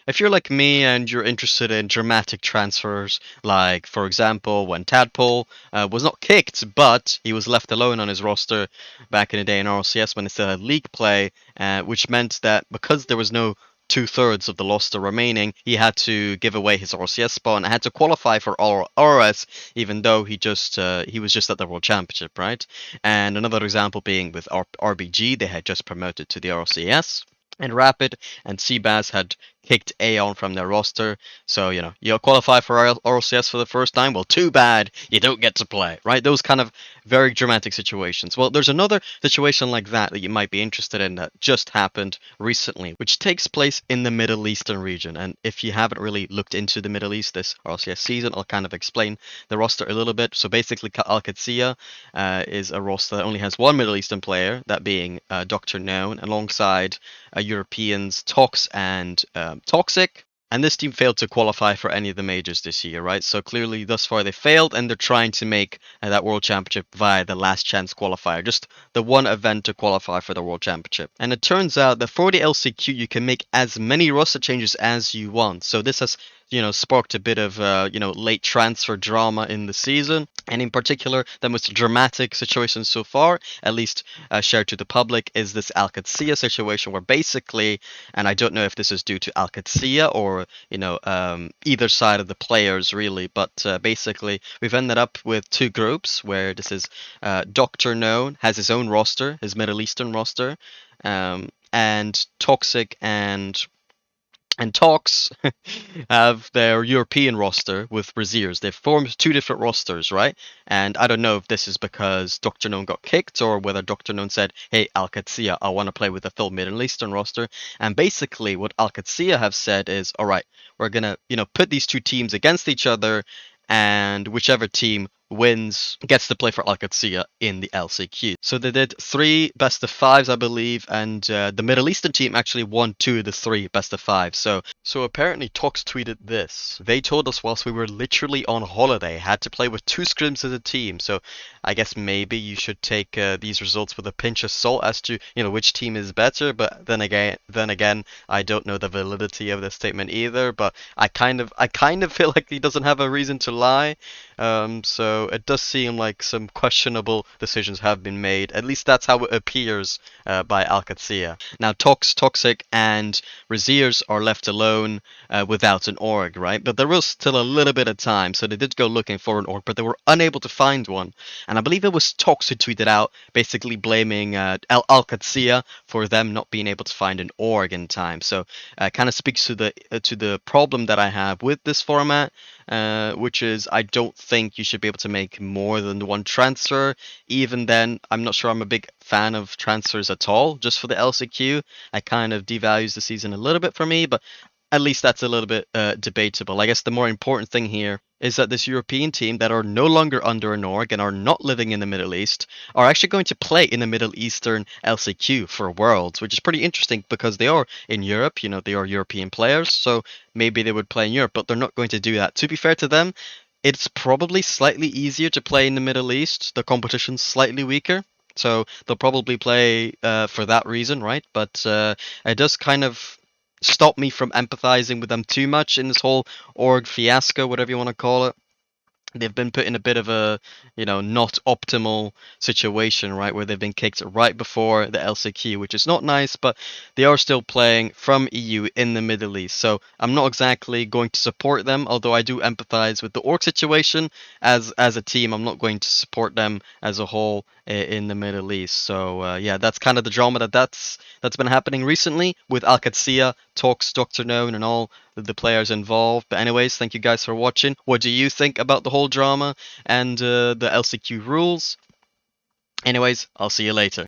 if you're like me and you're interested in dramatic transfers, like for example when Tadpole was not kicked, but he was left alone on his roster back in the day in RLCS when it still had league play, which meant that because there was no two-thirds of the roster remaining, he had to give away his RCS spot and had to qualify for RS, even though he was just at the World Championship, right? And another example being with RBG, they had just promoted to the RCS. And Rapid and Seabass had kicked Aeon from their roster. So, you qualify for RLCS for the first time. Well, too bad you don't get to play, right? Those kind of very dramatic situations. Well, there's another situation like that you might be interested in that just happened recently, which takes place in the Middle Eastern region. And if you haven't really looked into the Middle East this RLCS season, I'll kind of explain the roster a little bit. So basically, Qadsiah is a roster that only has one Middle Eastern player, that being DrKnown, alongside Europeans Tox and Toxiic. And this team failed to qualify for any of the majors this year, right? So clearly, thus far, they failed, and they're trying to make that World Championship via the Last Chance Qualifier, just the one event to qualify for the World Championship. And it turns out that for the LCQ, you can make as many roster changes as you want. So this has sparked a bit of late transfer drama in the season, and in particular the most dramatic situation so far, at least shared to the public, is this Qadsiah situation, where basically, and I don't know if this is due to Qadsiah or either side of the players really, but basically we've ended up with two groups where this is DrKnown has his own roster, his Middle Eastern roster, and Toxic and Tox have their European roster with Rezears. They've formed two different rosters, right? And I don't know if this is because DrKnown got kicked or whether DrKnown said, hey, Qadsiah, I want to play with the full Middle Eastern roster. And basically what Qadsiah have said is, all right, we're going to, put these two teams against each other, and whichever team wins gets to play for Qadsiah in the LCQ. So they did 3 best of 5s, I believe, and the Middle Eastern team actually won 2 of the 3 best of 5s. So apparently Tox tweeted this. They told us whilst we were literally on holiday, had to play with 2 scrims as a team. So I guess maybe you should take these results with a pinch of salt as to which team is better. But then again, I don't know the validity of this statement either. But I kind of feel like he doesn't have a reason to lie. So it does seem like some questionable decisions have been made. At least that's how it appears by Qadsiah. Now, Toxic, and Rezears are left alone without an org, right? But there was still a little bit of time, so they did go looking for an org, but they were unable to find one. And I believe it was Tox who tweeted out, basically blaming Qadsiah for them not being able to find an org in time. So kind of speaks to the problem that I have with this format. Which is, I don't think you should be able to make more than one transfer. Even then, I'm not sure I'm a big fan of transfers at all, just for the LCQ. I kind of devalues the season a little bit for me, but at least that's a little bit debatable. I guess the more important thing here is that this European team that are no longer under an org and are not living in the Middle East are actually going to play in the Middle Eastern LCQ for Worlds, which is pretty interesting because they are in Europe, they are European players, so maybe they would play in Europe, but they're not going to do that. To be fair to them, it's probably slightly easier to play in the Middle East. The competition's slightly weaker, so they'll probably play for that reason, right? But it does kind of stop me from empathizing with them too much in this whole org fiasco, whatever you want to call it. They've been put in a bit of a, not optimal situation, right, where they've been kicked right before the LCQ, which is not nice, but they are still playing from EU in the Middle East. So I'm not exactly going to support them, although I do empathize with the org situation. As a team, I'm not going to support them as a whole in the Middle East. So yeah, that's kind of the drama that's been happening recently with Qadsiah, Tox, DrKnown, and all the players involved. But anyways, thank you guys for watching. What do you think about the whole drama and the LCQ rules? Anyways, I'll see you later.